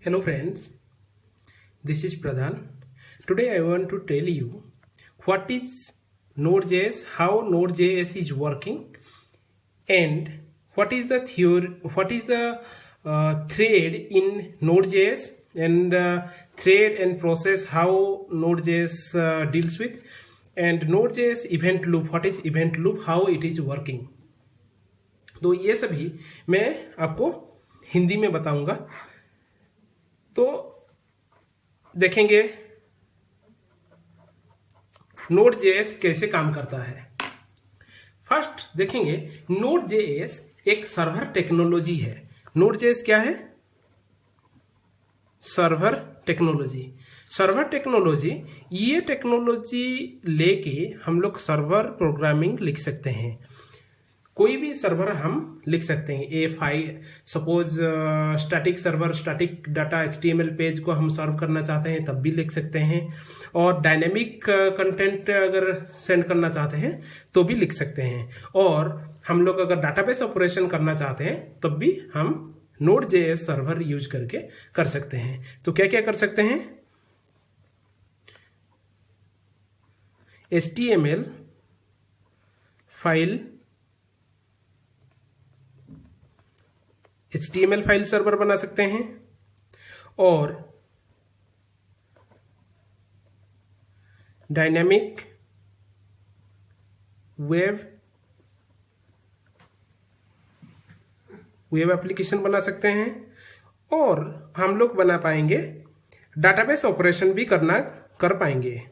Hello friends, this is Pradhan. Today I want to tell you what is Node.js, how Node.js is working, and what is the thread in Node.js, and thread and process how Node.js deals with, and Node.js event loop, what is event loop, how it is working. तो ये सभी मैं आपको हिंदी में बताऊंगा। तो देखेंगे Node.js कैसे काम करता है। फर्स्ट देखेंगे Node.js एक सर्वर टेक्नोलॉजी है। Node.js क्या है? Server technology. सर्वर टेक्नोलॉजी, ये टेक्नोलॉजी लेके हम लोग सर्वर प्रोग्रामिंग लिख सकते हैं। कोई भी सर्वर हम लिख सकते हैं। A file suppose static server, static data HTML page को हम सर्व करना चाहते हैं तब भी लिख सकते हैं, और डायनेमिक कंटेंट अगर सेंड करना चाहते हैं तो भी लिख सकते हैं, और हम लोग अगर डाटाबेस ऑपरेशन करना चाहते हैं तब भी हम Node.js सर्वर यूज करके कर सकते हैं। तो क्या क्या कर सकते हैं? HTML फाइल सर्वर बना सकते हैं, और डायनेमिक वेब एप्लीकेशन बना सकते हैं, और हम लोग बना पाएंगे डाटाबेस ऑपरेशन भी कर पाएंगे।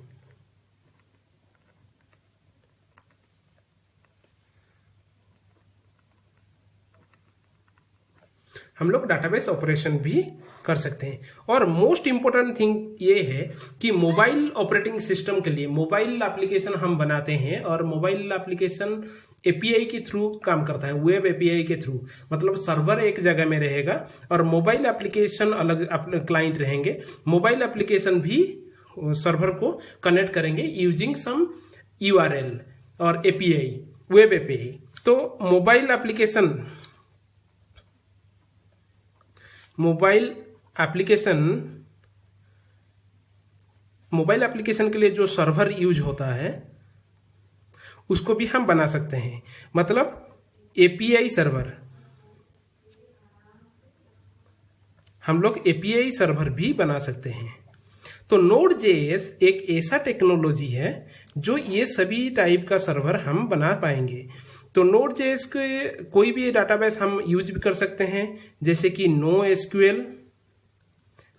हम लोग डाटाबेस ऑपरेशन भी कर सकते हैं। और मोस्ट इंपोर्टेंट थिंग ये है कि मोबाइल ऑपरेटिंग सिस्टम के लिए मोबाइल एप्लीकेशन हम बनाते हैं, और मोबाइल एप्लीकेशन एपीआई के थ्रू काम करता है, वेब एपीआई के थ्रू। मतलब सर्वर एक जगह में रहेगा और मोबाइल एप्लीकेशन अलग क्लाइंट रहेंगे। मोबाइल एप्लीकेशन भी सर्वर को कनेक्ट करेंगे यूजिंग सम URL और एपीआई, वेब एपीआई। तो मोबाइल एप्लीकेशन के लिए जो सर्वर यूज होता है उसको भी हम बना सकते हैं। मतलब एपीआई सर्वर, हम लोग एपीआई सर्वर भी बना सकते हैं। तो Node.js एक ऐसा टेक्नोलॉजी है जो ये सभी टाइप का सर्वर हम बना पाएंगे। तो Node.js के कोई भी डाटाबेस हम यूज भी कर सकते हैं, जैसे कि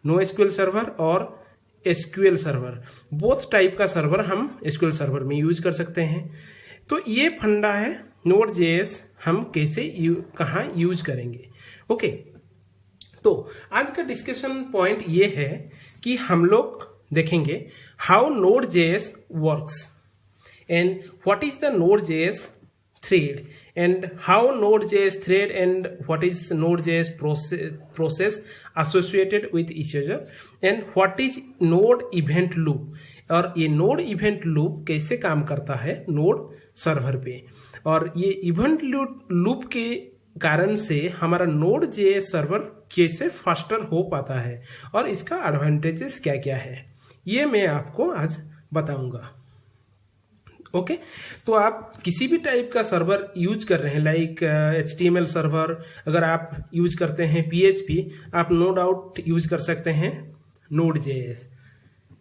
NoSQL सर्वर और SQL सर्वर। बोथ टाइप का सर्वर हम SQL सर्वर में यूज कर सकते हैं। तो ये फंडा है Node.js हम कैसे कहाँ यूज करेंगे। ओके, तो आज का डिस्कशन पॉइंट ये है कि हम लोग देखेंगे how Node.js works, and what is the Node.js thread, and how Node.js thread and what is Node.js process associated with each other, and what is Node event loop, और ये Node event loop कैसे काम करता है Node server पे, और ये event loop के कारण से हमारा Node.js सर्वर कैसे फास्टर हो पाता है, और इसका एडवांटेजेस क्या क्या है, ये मैं आपको आज बताऊंगा। ओके, तो आप किसी भी टाइप का सर्वर यूज कर रहे हैं, लाइक HTML सर्वर, अगर आप यूज करते हैं PHP, आप नो डाउट यूज कर सकते हैं Node.js।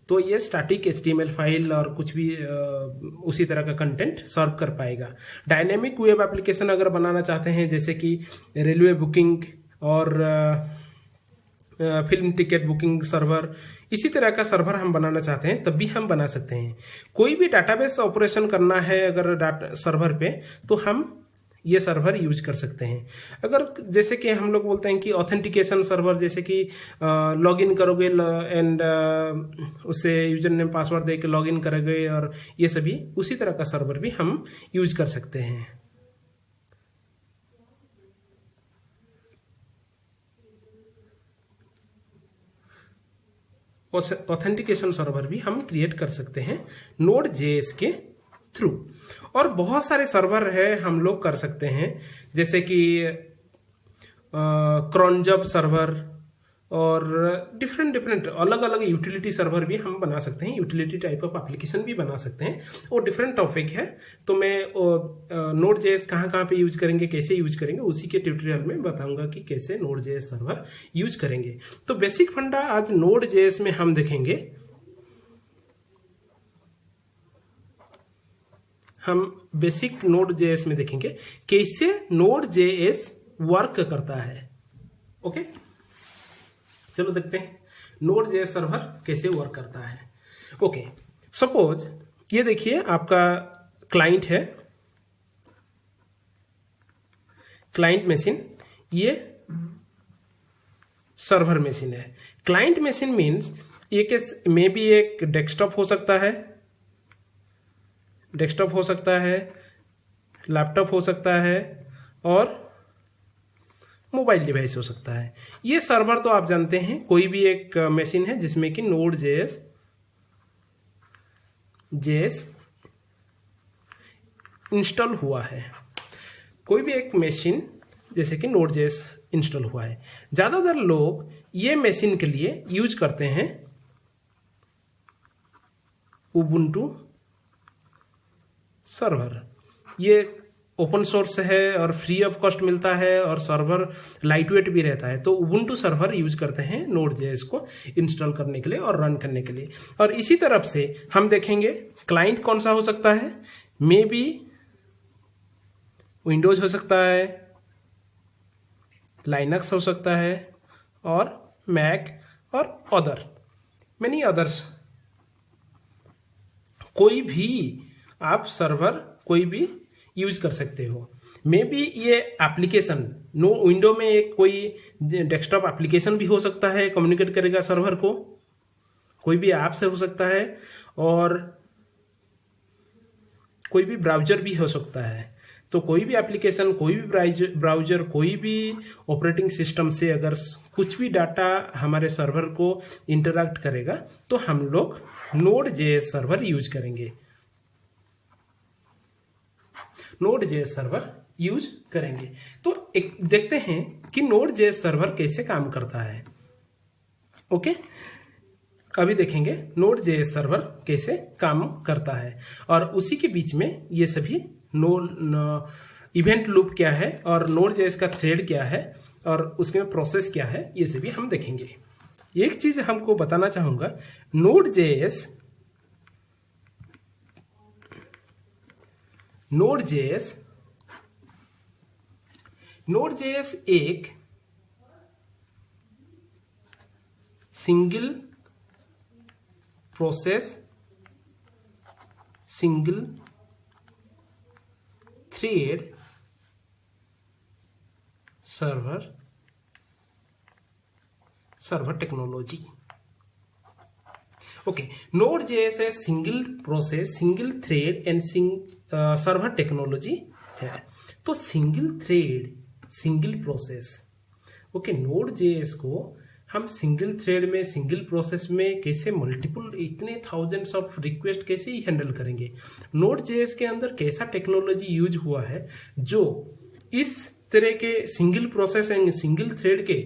तो ये स्टैटिक HTML फाइल और कुछ भी उसी तरह का कंटेंट सर्व कर पाएगा। डायनेमिक वेब एप्लीकेशन अगर बनाना चाहते हैं, जैसे कि रेलवे बुकिंग और फिल्म टिकट बुकिंग सर्वर, इसी तरह का सर्वर हम बनाना चाहते हैं तब भी हम बना सकते हैं। कोई भी डाटाबेस ऑपरेशन करना है अगर सर्वर पे, तो हम ये सर्वर यूज कर सकते हैं। अगर जैसे कि हम लोग बोलते हैं कि ऑथेंटिकेशन सर्वर, जैसे कि लॉगिन करोगे एंड उससे यूजर नेम पासवर्ड दे के लॉगिन करोगे, और ये सभी उसी तरह का सर्वर भी हम यूज कर सकते हैं। ऑथेंटिकेशन सर्वर भी हम क्रिएट कर सकते हैं Node.js के थ्रू। और बहुत सारे सर्वर है हम लोग कर सकते हैं, जैसे कि क्रॉनजब सर्वर, और डिफरेंट अलग अलग यूटिलिटी सर्वर भी हम बना सकते हैं, यूटिलिटी टाइप ऑफ एप्लीकेशन भी बना सकते हैं। वो डिफरेंट टॉपिक है, तो मैं नोड जेएस कहाँ कहाँ पे यूज करेंगे, कैसे यूज करेंगे, उसी के ट्यूटोरियल में बताऊंगा कि कैसे नोड जेएस सर्वर यूज करेंगे। तो बेसिक फंडा आज नोड जेएस में हम देखेंगे। हम बेसिक नोड जेएस में देखेंगे कैसे नोड जेएस वर्क करता है। ओके, चलो देखते हैं नोड जेएस सर्वर कैसे वर्क करता है। ओके, सपोज ये देखिए आपका क्लाइंट है, क्लाइंट मशीन, ये सर्वर मशीन है। क्लाइंट मशीन मीन्स एक मे बी एक डेस्कटॉप हो सकता है, डेस्कटॉप हो सकता है, लैपटॉप हो सकता है और मोबाइल डिवाइस हो सकता है। ये सर्वर तो आप जानते हैं कोई भी एक मशीन है जिसमें कि नोड जेएस इंस्टॉल हुआ है। कोई भी एक मशीन जैसे कि नोड जेएस इंस्टॉल हुआ है। ज्यादातर लोग ये मशीन के लिए यूज करते हैं उबुंटू सर्वर। ये ओपन सोर्स है और फ्री ऑफ कॉस्ट मिलता है और सर्वर लाइट वेट भी रहता है। तो उबुंटू सर्वर यूज करते हैं नोड जेएस को इंस्टॉल करने के लिए और रन करने के लिए। और इसी तरफ से हम देखेंगे क्लाइंट कौन सा हो सकता है, मे बी विंडोज हो सकता है, लाइनक्स हो सकता है और मैक और अदर मेनी अदर्स। कोई भी आप सर्वर कोई भी यूज कर सकते हो। मे बी ये एप्लीकेशन विंडो में एक कोई डेस्कटॉप एप्लीकेशन भी हो सकता है, कम्युनिकेट करेगा सर्वर को, कोई भी ऐप से हो सकता है और कोई भी ब्राउजर भी हो सकता है। तो कोई भी एप्लीकेशन, कोई भी ब्राउजर, कोई भी ऑपरेटिंग सिस्टम से अगर कुछ भी डाटा हमारे सर्वर को इंटरैक्ट करेगा तो हम लोग नोड जेएस सर्वर यूज करेंगे, नोड जेएस सर्वर यूज करेंगे। तो एक देखते हैं कि नोड जेएस सर्वर कैसे काम करता है। ओके, अभी देखेंगे नोड जेएस सर्वर कैसे काम करता है और उसी के बीच में ये सभी इवेंट लूप क्या है और नोड जेएस का थ्रेड क्या है और उसमें प्रोसेस क्या है, ये सभी हम देखेंगे। एक चीज हमको बताना चाहूंगा, नोड जेएस एक single process, single thread server technology. Okay, Node JS है single process, single thread and server technology है। तो single thread, single process, okay, Node JS को हम सिंगल थ्रेड में, सिंगल प्रोसेस में कैसे मल्टीपल इतने थाउजेंड्स ऑफ रिक्वेस्ट कैसे ही हैंडल करेंगे। नोड जेएस के अंदर कैसा टेक्नोलॉजी यूज हुआ है जो इस तरह के single process and single thread के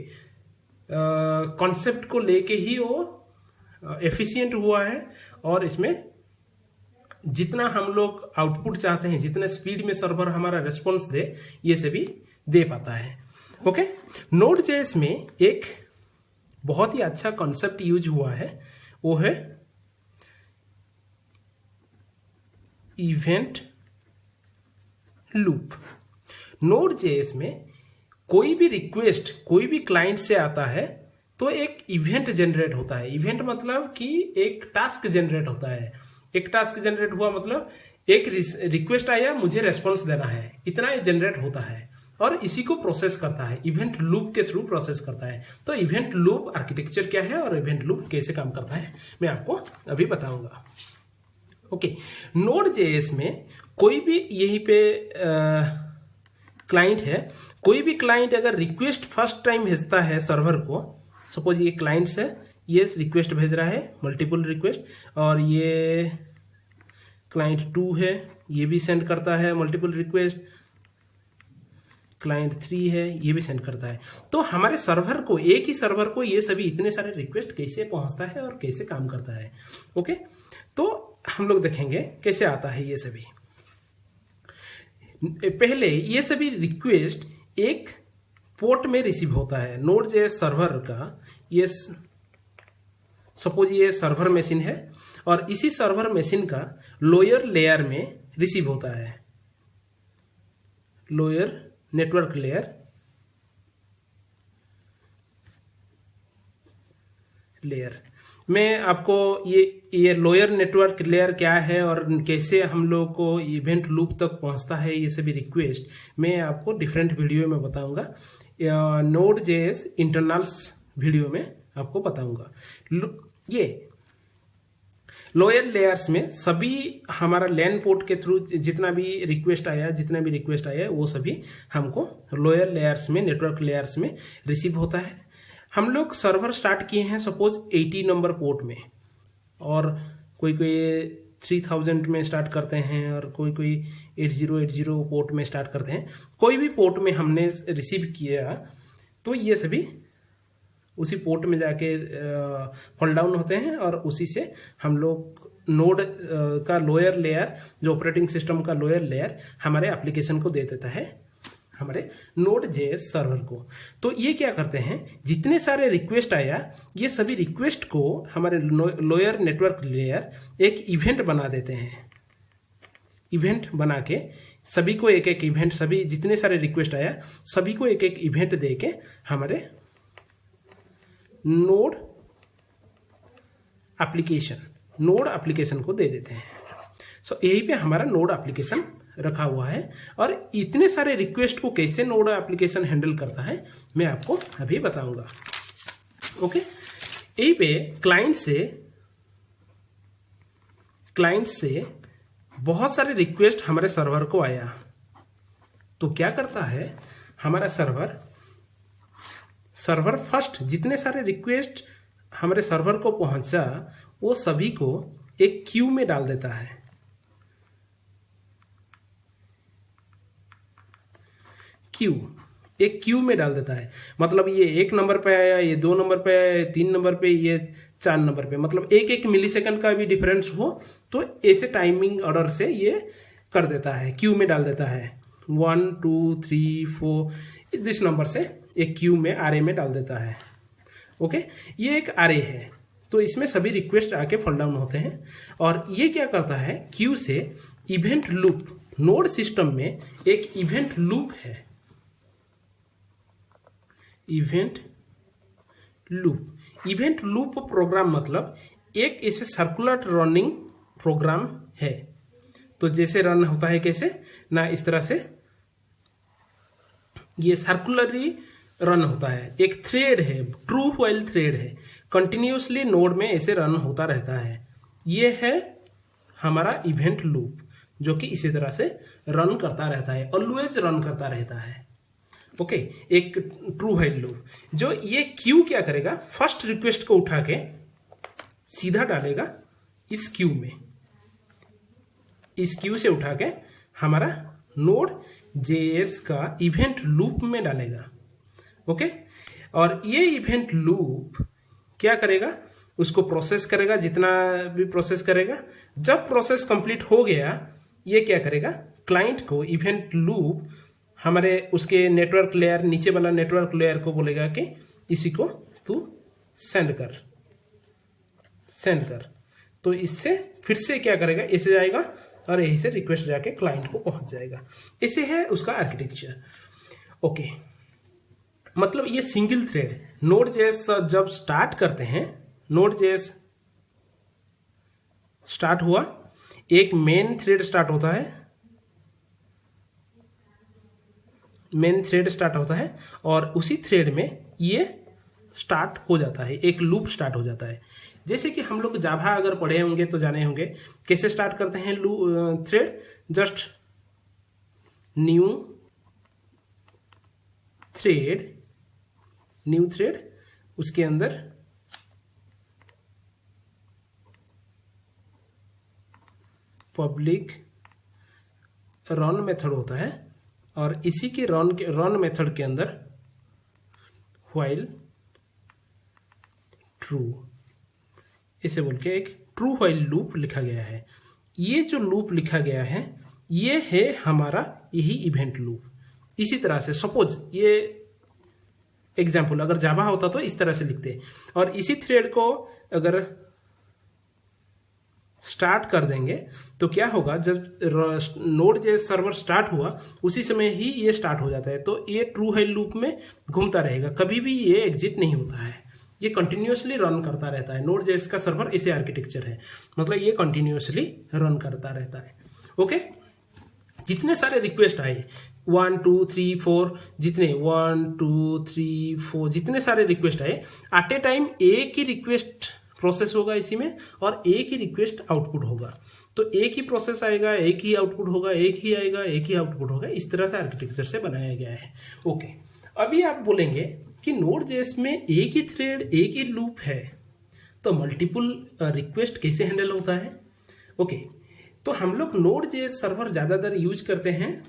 कॉन्सेप्ट को लेके ही वो एफिशिएंट हुआ है और इसमें जितना हम लोग आउटपुट चाहते हैं, जितने स्पीड में सर्वर हमारा रिस्पॉन्स दे, ये सभी दे पाता है। ओके, नोड जेएस में एक बहुत ही अच्छा कॉन्सेप्ट यूज हुआ है, वो है इवेंट लूप। नोड जेएस में कोई भी रिक्वेस्ट कोई भी क्लाइंट से आता है तो एक इवेंट जनरेट होता है। इवेंट मतलब कि एक टास्क जनरेट होता है। एक टास्क जनरेट हुआ मतलब एक रिक्वेस्ट आया, मुझे रेस्पॉन्स देना है, इतना जनरेट होता है और इसी को प्रोसेस करता है, इवेंट लूप के थ्रू प्रोसेस करता है। तो इवेंट लूप आर्किटेक्चर क्या है और इवेंट लूप कैसे काम करता है मैं आपको अभी बताऊंगा। ओके, नोड जेएस में कोई भी यहीं पे क्लाइंट है, कोई भी क्लाइंट अगर रिक्वेस्ट फर्स्ट टाइम भेजता है सर्वर को, सपोज ये क्लाइंट्स है, ये रिक्वेस्ट भेज रहा है, मल्टीपल रिक्वेस्ट, और ये क्लाइंट 2 है, ये भी सेंड करता है मल्टीपल रिक्वेस्ट, क्लाइंट 3 है, ये भी सेंड करता है। तो हमारे सर्वर को, एक ही सर्वर को ये सभी इतने सारे रिक्वेस्ट कैसे पहुंचता है और कैसे काम करता है। ओके, तो हम लोग देखेंगे कैसे आता है ये सभी। पहले ये सभी रिक्वेस्ट एक पोर्ट में रिसीव होता है। Node.js सर्वर का ये, सपोज ये सर्वर मशीन है और इसी सर्वर मशीन का लोअर लेयर में रिसीव होता है, लोअर नेटवर्क लेयर में आपको ये लोअर नेटवर्क लेयर क्या है और कैसे हम लोग को इवेंट लूप तक पहुंचता है, ये सभी रिक्वेस्ट मैं आपको डिफरेंट वीडियो में बताऊंगा। Node.js इंटरनल्स वीडियो में आपको बताऊंगा। ये लोअर लेयर्स में सभी हमारा लैन पोर्ट के थ्रू जितना भी रिक्वेस्ट आया वो सभी हमको लोअर लेयर्स में, नेटवर्क लेयर्स में रिसीव होता है। हम लोग सर्वर स्टार्ट किए हैं सपोज 80 नंबर पोर्ट में, और कोई 3000 में स्टार्ट करते हैं और कोई 8080 पोर्ट में स्टार्ट करते हैं। कोई भी पोर्ट में हमने रिसीव किया तो ये सभी उसी पोर्ट में जाके फॉल डाउन होते हैं और उसी से हम लोग नोड का लोअर लेयर, जो ऑपरेटिंग सिस्टम का लोअर लेयर हमारे एप्लीकेशन को दे देता है, हमारे Node.js सर्वर को। तो ये क्या करते हैं, जितने सारे रिक्वेस्ट आया ये सभी रिक्वेस्ट को हमारे लोअर नेटवर्क लेयर एक इवेंट बना देते हैं। इवेंट बना के सभी को एक एक इवेंट, सभी जितने सारे रिक्वेस्ट आया सभी को एक एक इवेंट दे के हमारे नोड एप्लीकेशन को दे देते हैं। सो यही पे हमारा नोड एप्लीकेशन रखा हुआ है। और इतने सारे रिक्वेस्ट को कैसे नोड एप्लीकेशन हैंडल करता है मैं आपको अभी बताऊंगा। ओके, यही पे क्लाइंट से बहुत सारे रिक्वेस्ट हमारे सर्वर को आया। तो क्या करता है हमारा सर्वर फर्स्ट जितने सारे रिक्वेस्ट हमारे सर्वर को पहुंचा वो सभी को एक क्यू में डाल देता है। एक क्यू में डाल देता है, मतलब ये 1 नंबर पे आया, ये 2 नंबर पे आया, 3 नंबर पे, ये 4 नंबर पे, मतलब 1 मिलीसेकंड का भी डिफरेंस हो तो ऐसे टाइमिंग ऑर्डर से ये कर देता है, क्यू में डाल देता है। 1 2 3 4 इस नंबर से एक क्यू में, आरए में डाल देता है। ओके, ये एक आरए है, तो इसमें सभी रिक्वेस्ट आके फॉल डाउन होते हैं। और ये क्या करता है, क्यू से इवेंट लूप, नोड सिस्टम में एक इवेंट लूप है, इवेंट लूप प्रोग्राम मतलब एक ऐसे सर्कुलर रनिंग प्रोग्राम है। तो जैसे रन होता है कैसे ना, इस तरह से ये सर्कुलरली रन होता है। एक थ्रेड है, ट्रू व्हाइल थ्रेड है, कंटिन्यूसली नोड में ऐसे रन होता रहता है। ये है हमारा इवेंट लूप जो कि इसी तरह से रन करता रहता है, ऑलवेज रन करता रहता है। ओके, एक ट्रू व्हाइल लूप। जो ये क्यू क्या करेगा, फर्स्ट रिक्वेस्ट को उठा के सीधा डालेगा इस क्यू में, इस क्यू से उठा के हमारा Node.js का इवेंट लूप में डालेगा। ओके, और ये इवेंट लूप क्या करेगा, उसको प्रोसेस करेगा, जितना भी प्रोसेस करेगा। जब प्रोसेस कंप्लीट हो गया ये क्या करेगा, क्लाइंट को इवेंट लूप हमारे उसके नेटवर्क लेयर, नीचे वाला नेटवर्क लेयर को बोलेगा कि इसी को तू सेंड कर। तो इससे फिर से क्या करेगा, ऐसे जाएगा और यहीं से रिक्वेस्ट जाके क्लाइंट को पहुंच जाएगा। ऐसे है उसका आर्किटेक्चर। ओके, मतलब ये सिंगल थ्रेड Node.js जब स्टार्ट करते हैं, Node.js स्टार्ट हुआ, एक मेन थ्रेड स्टार्ट होता है, और उसी थ्रेड में ये स्टार्ट हो जाता है, एक लूप स्टार्ट हो जाता है। जैसे कि हम लोग जावा अगर पढ़े होंगे तो जाने होंगे कैसे स्टार्ट करते हैं थ्रेड, जस्ट न्यू थ्रेड, उसके अंदर पब्लिक रन मेथड होता है और इसी के रन मेथड के अंदर व्हाइल ट्रू इसे बोल के एक ट्रू व्हाइल लूप लिखा गया है। ये जो लूप लिखा गया है ये है हमारा यही इवेंट लूप। इसी तरह से सपोज ये एग्जाम्पल अगर जावा होता तो इस तरह से लिखते, और इसी थ्रेड को अगर स्टार्ट कर देंगे तो क्या होगा, जब Node.js सर्वर स्टार्ट हुआ उसी समय ही ये स्टार्ट हो जाता है। तो ये ट्रू व्हाइल लूप में घूमता रहेगा, कभी भी ये एग्जिट नहीं होता है, ये कंटिन्यूअसली रन करता रहता है। Node.js का सर्वर ऐसे आर्किटेक्चर है, मतलब ये कंटिन्यूअसली रन करता रहता है। ओके, जितने सारे रिक्वेस्ट आए 1 2 3 4 जितने 1 2 3 4 जितने सारे रिक्वेस्ट आए एट ए टाइम एक ही रिक्वेस्ट प्रोसेस होगा इसी में, और एक ही रिक्वेस्ट आउटपुट होगा। तो एक ही प्रोसेस आएगा, एक ही आउटपुट होगा, एक ही आएगा, एक ही आउटपुट होगा। इस तरह से आर्किटेक्चर से बनाया गया है। ओके, अभी आप बोलेंगे कि Node.js में एक ही थ्रेड एक ही लूप है तो मल्टीपल रिक्वेस्ट कैसे हैंडल होता है। ओके, तो हम लोग Node.js सर्वर ज्यादातर यूज करते हैं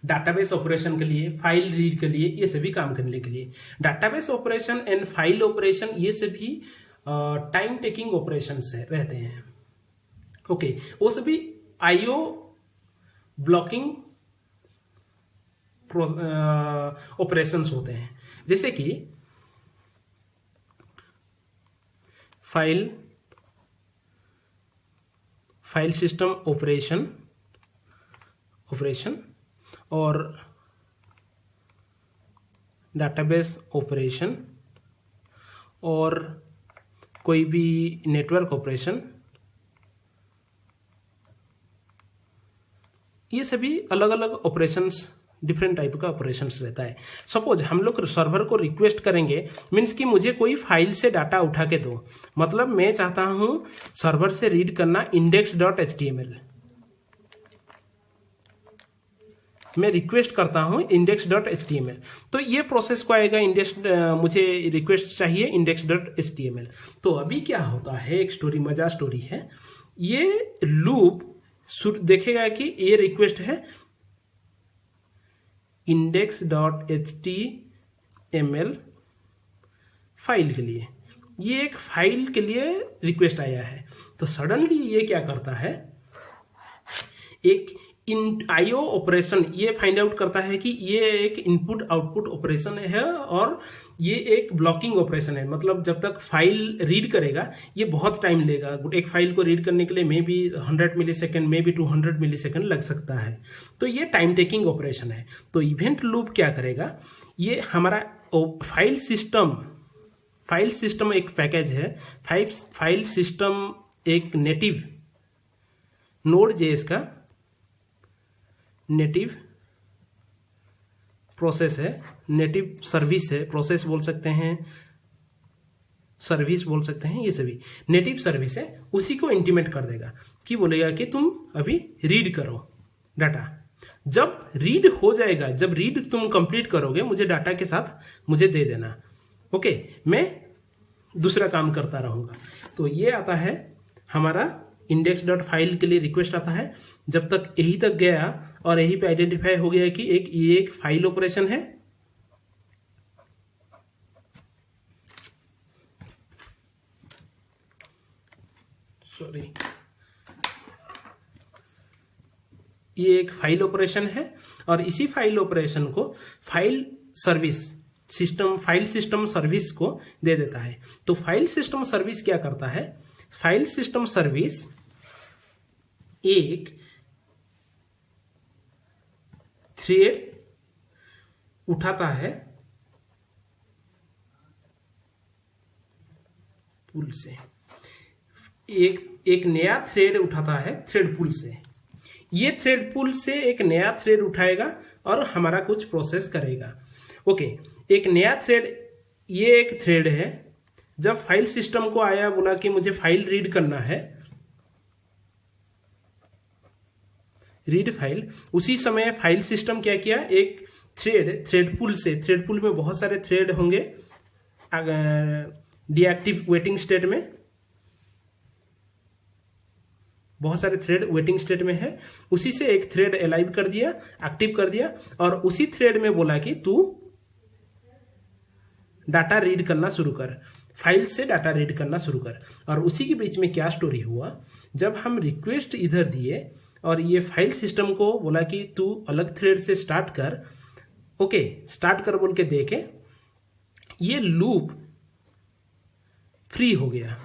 डाटाबेस ऑपरेशन के लिए, फाइल रीड के लिए, ये सभी काम करने के लिए। Database operation and file operation ये सभी टाइम टेकिंग ऑपरेशन रहते हैं। ओके, वो सभी आईओ ब्लॉकिंग ऑपरेशंस होते हैं, जैसे कि फाइल सिस्टम ऑपरेशन और डाटाबेस ऑपरेशन और कोई भी नेटवर्क ऑपरेशन, ये सभी अलग अलग ऑपरेशंस, डिफरेंट टाइप का ऑपरेशंस रहता है। सपोज हम लोग सर्वर को रिक्वेस्ट करेंगे, मीन्स कि मुझे कोई फाइल से डाटा उठा के दो, मतलब मैं चाहता हूं सर्वर से रीड करना index.html, मैं रिक्वेस्ट करता हूं index.html। तो ये प्रोसेस को आएगा मुझे रिक्वेस्ट चाहिए index.html। तो अभी क्या होता है, एक मजा स्टोरी है, ये लूप देखेगा कि ये रिक्वेस्ट है index.html फाइल के लिए, ये एक फाइल के लिए रिक्वेस्ट आया है। तो सडनली ये क्या करता है, एक आईओ ऑपरेशन ये फाइंड आउट करता है कि ये एक इनपुट आउटपुट ऑपरेशन है और ये एक ब्लॉकिंग ऑपरेशन है। मतलब जब तक फाइल रीड करेगा ये बहुत टाइम लेगा, एक फाइल को रीड करने के लिए may be 100 millisecond, may be 200 millisecond लग सकता है। तो ये टाइम टेकिंग ऑपरेशन है। तो इवेंट लूप क्या करेगा, ये हमारा फाइल सिस्टम एक पैकेज है, फाइल सिस्टम एक नेटिव Node.js का नेटिव प्रोसेस है, नेटिव सर्विस है, प्रोसेस बोल सकते हैं, सर्विस बोल सकते हैं, ये सभी नेटिव सर्विस है। उसी को इंटीमेट कर देगा कि बोलेगा कि तुम अभी रीड करो डाटा। जब रीड हो जाएगा, जब रीड तुम कंप्लीट करोगे मुझे डाटा के साथ मुझे दे देना। ओके, मैं दूसरा काम करता रहूंगा। तो ये आता है हमारा index.file के लिए रिक्वेस्ट आता है। जब तक यही तक गया और यही पे आइडेंटिफाई हो गया कि ये एक फाइल ऑपरेशन है, सॉरी, ये एक फाइल ऑपरेशन है और इसी फाइल ऑपरेशन को फाइल सिस्टम सर्विस को दे देता है। तो फाइल सिस्टम सर्विस क्या करता है, फाइल सिस्टम सर्विस एक थ्रेड उठाता है पुल से, एक नया थ्रेड उठाता है थ्रेड पुल से। ये थ्रेड पुल से एक नया थ्रेड उठाएगा और हमारा कुछ प्रोसेस करेगा। ओके, एक नया थ्रेड, ये एक थ्रेड है। जब फाइल सिस्टम को आया, बोला कि मुझे फाइल रीड करना है, रीड फाइल, उसी समय फाइल सिस्टम क्या किया, एक थ्रेड पुल में बहुत सारे थ्रेड होंगे डीएक्टिव वेटिंग स्टेट में, बहुत सारे थ्रेड वेटिंग स्टेट में है, उसी से एक थ्रेड अलाइव कर दिया, एक्टिव कर दिया, और उसी थ्रेड में बोला कि तू डाटा रीड करना शुरू कर, फाइल से डाटा रीड करना शुरू कर। और उसी के बीच में क्या स्टोरी हुआ, जब हम रिक्वेस्ट इधर दिए और ये फाइल सिस्टम को बोला कि तू अलग थ्रेड से स्टार्ट कर, ओके स्टार्ट कर बोल के देखे, ये लूप फ्री हो गया,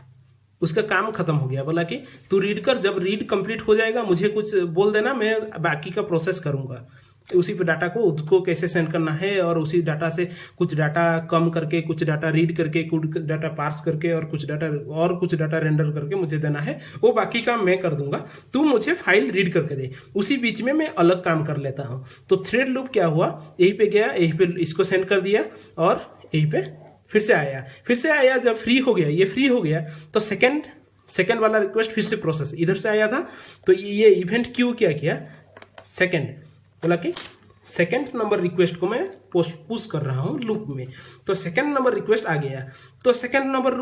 उसका काम खत्म हो गया। बोला कि तू रीड कर, जब रीड कंप्लीट हो जाएगा मुझे कुछ बोल देना, मैं बाकी का प्रोसेस करूंगा। उसी पे डाटा को उसको कैसे सेंड करना है, और उसी डाटा से कुछ डाटा कम करके, कुछ डाटा रीड करके, कुछ डाटा पार्स करके, और कुछ डाटा रेंडर करके मुझे देना है, वो बाकी काम मैं कर दूंगा, तू मुझे फाइल रीड करके दे। उसी बीच में मैं अलग काम कर लेता हूं। तो थ्रेड लूप क्या हुआ, यहीं पे गया, यहीं पे इसको सेंड कर दिया, और यहीं पे फिर से आया, जब फ्री हो गया, ये फ्री हो गया, तो सेकंड वाला रिक्वेस्ट फिर से प्रोसेस इधर से आया था। तो ये इवेंट क्यू क्या किया, सेकंड बोला कि सेकंड नंबर रिक्वेस्ट को मैं पुश कर रहा हूं लूप में, तो सेकंड नंबर रिक्वेस्ट आ गया, तो सेकंड नंबर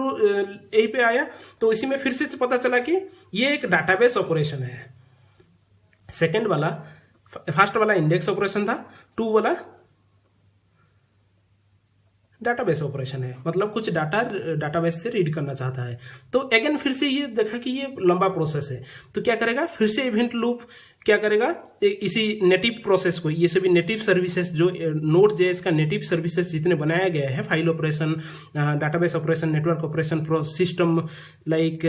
यहीं पे आया, तो इसी में फिर से पता चला कि ये एक डाटाबेस ऑपरेशन है। सेकंड वाला, फर्स्ट वाला इंडेक्स ऑपरेशन था, 2 वाला डाटाबेस ऑपरेशन है, मतलब कुछ डाटाबेस से रीड करना चाहता है। तो अगेन फिर से ये देखा कि ये लंबा प्रोसेस है, तो क्या करेगा, फिर से इवेंट लूप क्या करेगा, इसी नेटिव प्रोसेस को, ये सभी नेटिव सर्विसेज जो Node.js का नेटिव सर्विसेज जितने बनाया गया है, file operation, database operation, network operation, system like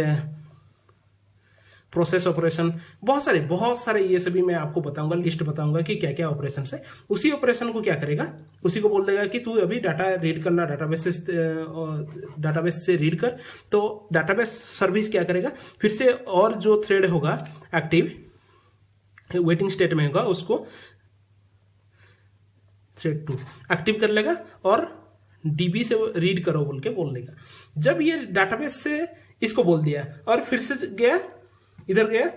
process operation, बहुत सारे ये सभी मैं आपको बताऊंगा, लिस्ट बताऊंगा कि क्या क्या ऑपरेशन है। उसी ऑपरेशन को क्या करेगा, उसी को बोल देगा कि तू अभी डाटा रीड करना, डाटाबेस से रीड कर। तो डाटाबेस सर्विस क्या करेगा, फिर से और जो थ्रेड होगा एक्टिव वेटिंग स्टेट में होगा, उसको थ्रेड 2 एक्टिव कर लेगा और डीबी से रीड करो बोल के बोल देगा। जब ये डाटाबेस से इसको बोल दिया और फिर से गया, इधर गया,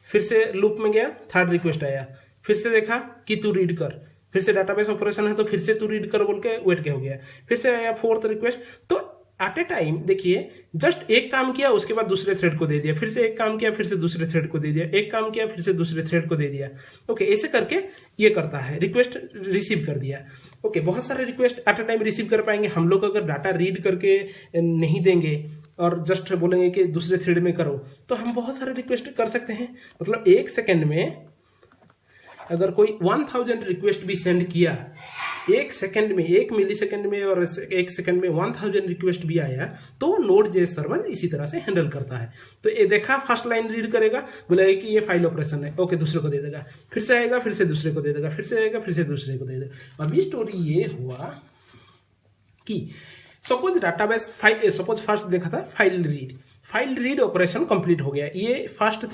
फिर से लूप में गया, थर्ड रिक्वेस्ट आया, फिर से देखा कि तू रीड कर, फिर से डाटाबेस ऑपरेशन है तो फिर से तू रीड कर बोल के वेट के हो गया, फिर से आया फोर्थ रिक्वेस्ट। तो एट ए टाइम देखिए, जस्ट एक काम किया, उसके बाद दूसरे थ्रेड को दे दिया, फिर से एक काम किया, फिर से दूसरे थ्रेड को दे दिया, एक काम किया, फिर से दूसरे थ्रेड को दे दिया। ओके, ऐसे करके ये करता है, रिक्वेस्ट रिसीव कर दिया। ओके, बहुत सारे request at a time receive कर पाएंगे हम लोग अगर डाटा रीड करके नहीं देंगे और जस्ट बोलेंगे कि दूसरे थ्रेड में करो, तो हम बहुत सारे रिक्वेस्ट कर सकते हैं। मतलब एक सेकेंड में अगर कोई 1000 रिक्वेस्ट भी सेंड किया, एक सेकंड में, 1 मिली सेकंड में और 1 सेकंड में 1000 रिक्वेस्ट भी आया, तो Node.js सर्वर इसी तरह से हैंडल करता है। तो ये देखा, फर्स्ट लाइन रीड करेगा, बोलेगा कि ये फाइल ऑपरेशन है, ओके दूसरे को दे देगा, फिर से आएगा, फिर से दूसरे को दे देगा, फिर से आएगा, फिर से दूसरे को दे देगा। अभी स्टोरी ये हुआ कि suppose database file, suppose first देखा था फाइल रीड ऑपरेशन कंप्लीट हो गया, ये फर्स्ट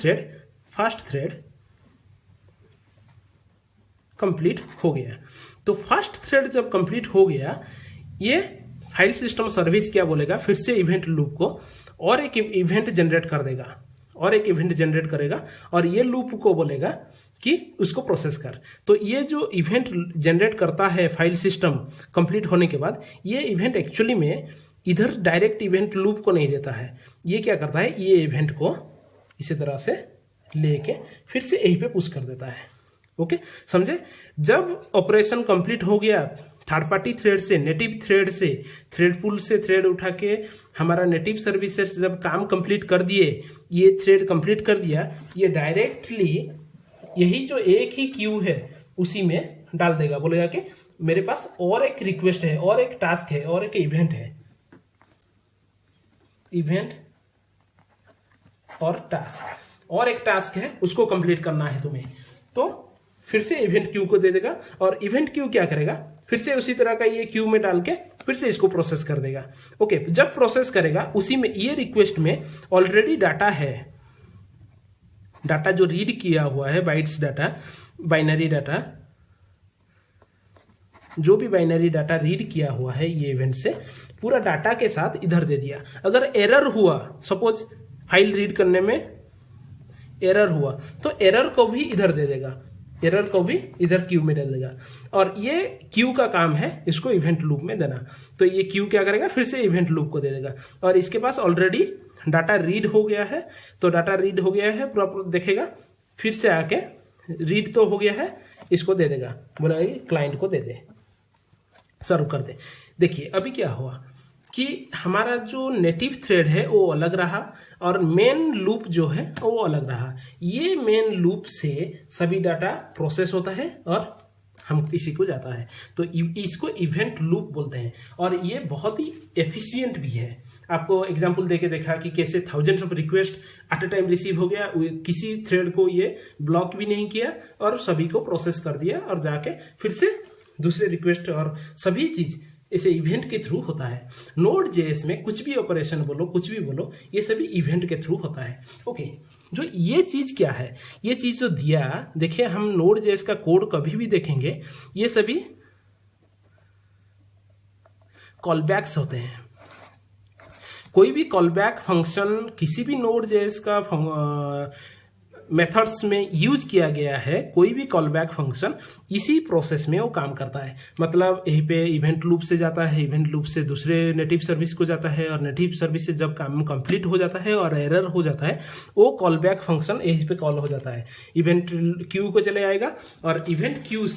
थ्रेड कंप्लीट हो गया। तो फर्स्ट थ्रेड जब कंप्लीट हो गया, ये फाइल सिस्टम सर्विस क्या बोलेगा, फिर से इवेंट लूप को और एक इवेंट जनरेट कर देगा, और एक इवेंट जनरेट करेगा, और ये लूप को बोलेगा कि उसको प्रोसेस कर। तो ये जो इवेंट जनरेट करता है फाइल सिस्टम कंप्लीट होने के बाद, ये इवेंट एक्चुअली में इधर डायरेक्ट इवेंट लूप को नहीं देता है, ये क्या करता है, ये इवेंट को इसी तरह से लेके फिर से यहीं पे पुश कर देता है। ओके, समझे? जब ऑपरेशन कंप्लीट हो गया, थर्ड पार्टी थ्रेड से, नेटिव थ्रेड से, थ्रेड पूल से थ्रेड उठा के हमारा नेटिव सर्विसेज जब काम कंप्लीट कर दिए, ये थ्रेड कंप्लीट कर दिया, ये डायरेक्टली यही जो एक ही क्यू है उसी में डाल देगा, बोलेगा कि मेरे पास और एक रिक्वेस्ट है, और एक टास्क है, और एक इवेंट है, इवेंट और टास्क, और एक टास्क है, उसको कंप्लीट करना है तुम्हें। तो फिर से इवेंट क्यू को दे देगा, और इवेंट क्यू क्या करेगा, फिर से उसी तरह का ये क्यू में डाल के फिर से इसको प्रोसेस कर देगा। ओके, जब प्रोसेस करेगा, उसी में ये रिक्वेस्ट में ऑलरेडी डाटा है, डाटा जो रीड किया हुआ है, बाइट्स डाटा, बाइनरी डाटा, जो भी बाइनरी डाटा रीड किया हुआ है ये इवेंट से, पूरा डाटा के साथ इधर दे दिया। अगर एरर हुआ, सपोज फाइल रीड करने में एरर हुआ, तो एरर को भी इधर दे देगा, एरर को भी इधर क्यू में डाल देगा, और ये क्यू का काम है इसको इवेंट लूप में देना। तो ये क्यू क्या करेगा, फिर से इवेंट लूप को दे देगा, और इसके पास ऑलरेडी डाटा रीड हो गया है, तो डाटा रीड हो गया है प्रॉपर देखेगा, फिर से आके रीड तो हो गया है, इसको दे देगा, बोला क्लाइंट को दे दे, सर्व कर दे। देखिए अभी क्या हुआ कि हमारा जो नेटिव थ्रेड है वो अलग रहा और मेन लूप जो है वो अलग रहा। ये मेन लूप से सभी डाटा प्रोसेस होता है और हम इसी को जाता है, तो इसको इवेंट लूप बोलते हैं और ये बहुत ही एफिशिएंट भी है। आपको एग्जांपल देके देखा कि कैसे thousands of request at a time receive हो गया, किसी थ्रेड को ये ब्लॉक भी नहीं किया और सभी को प्रोसेस कर दिया और जाके फिर से दूसरे रिक्वेस्ट और सभी चीज इसे इवेंट के थ्रू होता है। नोड जेएस में कुछ भी ऑपरेशन बोलो, कुछ भी बोलो, ये सभी इवेंट के थ्रू होता है। ओके, जो ये चीज क्या है, ये चीज जो दिया, देखिए हम नोड जेएस का कोड कभी भी देखेंगे, ये सभी कॉलबैक्स होते हैं। कोई भी कॉलबैक फंक्शन किसी भी नोड जेएस का मेथड्स में यूज किया गया है, कोई भी कॉलबैक फंक्शन इसी प्रोसेस में वो काम करता है। मतलब यहीं पे इवेंट लूप से जाता है, इवेंट लूप से दूसरे नेटिव सर्विस को जाता है और नेटिव सर्विस से जब काम कंप्लीट हो जाता है और एरर हो जाता है, वो कॉलबैक फंक्शन यहीं पे कॉल हो जाता है। इवेंट क्यू को चले आएगा और इवेंट क्यू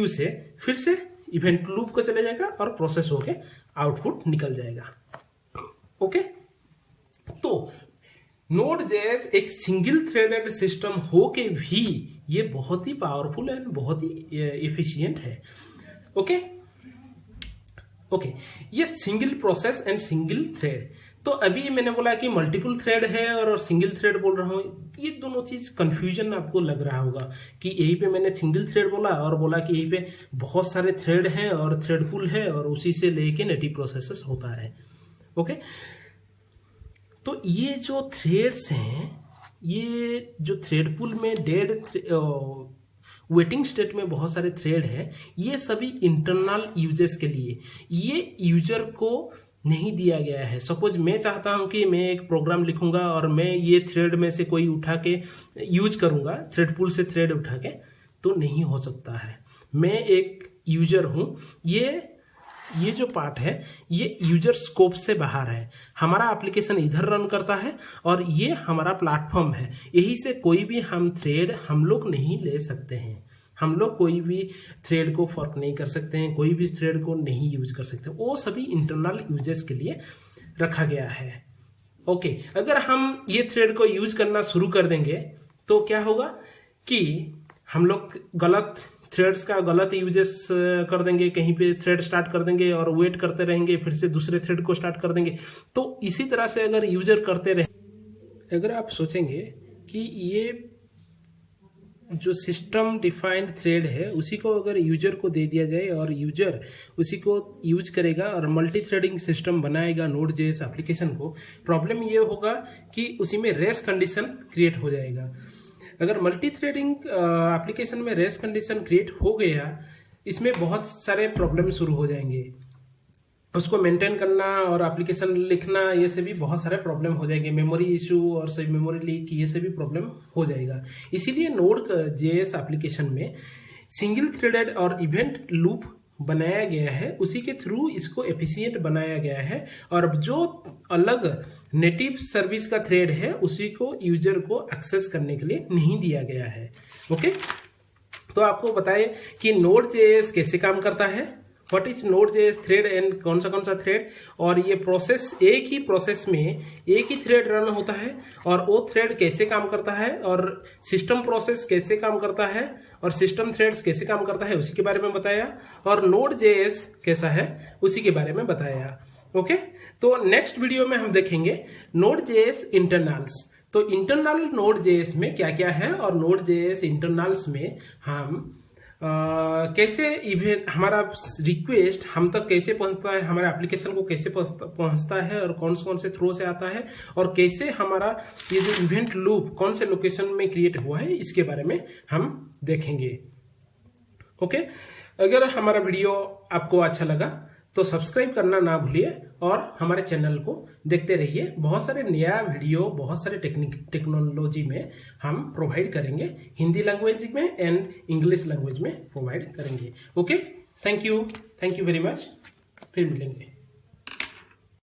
से फिर से इवेंट लूप को चले जाएगा और प्रोसेस होके आउटपुट निकल जाएगा। ओके, तो नोड जेएस एक सिंगल थ्रेडेड सिस्टम हो के भी ये बहुत ही पावरफुल एंड बहुत ही एफिशिएंट है। ओके, ये single process and single thread. तो अभी मैंने बोला कि मल्टीपल थ्रेड है और सिंगल थ्रेड बोल रहा हूं, ये दोनों चीज कंफ्यूजन आपको लग रहा होगा कि यहीं पे मैंने सिंगल थ्रेड बोला और बोला कि यहीं पे बहुत सारे थ्रेड हैं और थ्रेड पूल है और उसी से लेके नेटिव प्रोसेसेस होता है। ओके, तो ये जो थ्रेड्स हैं, ये जो थ्रेड पूल में वेटिंग स्टेट में बहुत सारे थ्रेड हैं, ये सभी इंटरनल यूजर्स के लिए, ये यूजर को नहीं दिया गया है। सपोज मैं चाहता हूं कि मैं एक प्रोग्राम लिखूंगा और मैं ये थ्रेड में से कोई उठा के यूज करूंगा, थ्रेड पूल से थ्रेड उठा के, तो नहीं हो सकता है। मैं एक यूजर हूं, ये जो पार्ट है ये यूजर स्कोप से बाहर है। हमारा एप्लीकेशन इधर रन करता है और ये हमारा प्लेटफॉर्म है, यही से कोई भी हम थ्रेड हम लोग नहीं ले सकते हैं। हम लोग कोई भी थ्रेड को फॉर्क नहीं कर सकते हैं, कोई भी थ्रेड को नहीं यूज कर सकते, वो सभी इंटरनल यूजर्स के लिए रखा गया है। ओके, अगर हम ये थ्रेड को यूज करना शुरू कर देंगे तो क्या होगा कि हम लोग गलत थ्रेड्स का गलत यूजेस कर देंगे, कहीं पे थ्रेड स्टार्ट कर देंगे और वेट करते रहेंगे, फिर से दूसरे थ्रेड को स्टार्ट कर देंगे। तो इसी तरह से अगर यूजर करते रहे, अगर आप सोचेंगे कि ये जो सिस्टम डिफाइंड थ्रेड है उसी को अगर यूजर को दे दिया जाए और यूजर उसी को यूज करेगा और मल्टी थ्रेडिंग सिस्टम बनाएगा नोड जेएस एप्लीकेशन को, प्रॉब्लम ये होगा कि उसी में रेस कंडीशन क्रिएट हो जाएगा। अगर मल्टी थ्रेडिंग एप्लीकेशन में रेस कंडीशन क्रिएट हो गया, इसमें बहुत सारे प्रॉब्लम शुरू हो जाएंगे। उसको मेंटेन करना और एप्लीकेशन लिखना, ये से भी बहुत सारे प्रॉब्लम हो जाएंगे। मेमोरी इशू और सभी मेमोरी लीक, ये से भी प्रॉब्लम हो जाएगा। इसीलिए नोड जेएस एप्लीकेशन में सिंगल थ्रेडेड और इवेंट लूप बनाया गया है, उसी के थ्रू इसको एफिशिएंट बनाया गया है। और जो अलग नेटिव सर्विस का थ्रेड है उसी को यूजर को एक्सेस करने के लिए नहीं दिया गया है। ओके, तो आपको बताए कि नोड जेएस कैसे काम करता है, what is node JS thread and कौन सा थ्रेड, और ये प्रोसेस एक ही प्रोसेस में एक ही थ्रेड रन होता है और वो थ्रेड कैसे काम करता है, और सिस्टम प्रोसेस कैसे काम करता है और सिस्टम थ्रेड्स कैसे काम करता है उसी के बारे में बताया, और नोड जेएस कैसा है उसी के बारे में बताया। ओके, तो नेक्स्ट वीडियो में हम देखेंगे नोड जेएस इंटरनल्स। तो इंटरनल नोड जेएस में क्या क्या है और नोड जेएस इंटरनल्स में हम कैसे इवेंट हमारा रिक्वेस्ट हम तक कैसे पहुंचता है, हमारे एप्लीकेशन को कैसे पहुंचता है और कौन से थ्रू से आता है, और कैसे हमारा ये जो इवेंट लूप कौन से लोकेशन में क्रिएट हुआ है, इसके बारे में हम देखेंगे। ओके, अगर हमारा वीडियो आपको अच्छा लगा तो सब्सक्राइब करना ना भूलिए और हमारे चैनल को देखते रहिए। बहुत सारे नया वीडियो, बहुत सारे टेक्नोलॉजी में हम प्रोवाइड करेंगे, हिंदी लैंग्वेज में एंड इंग्लिश लैंग्वेज में प्रोवाइड करेंगे। Okay, thank you very much, फिर मिलेंगे।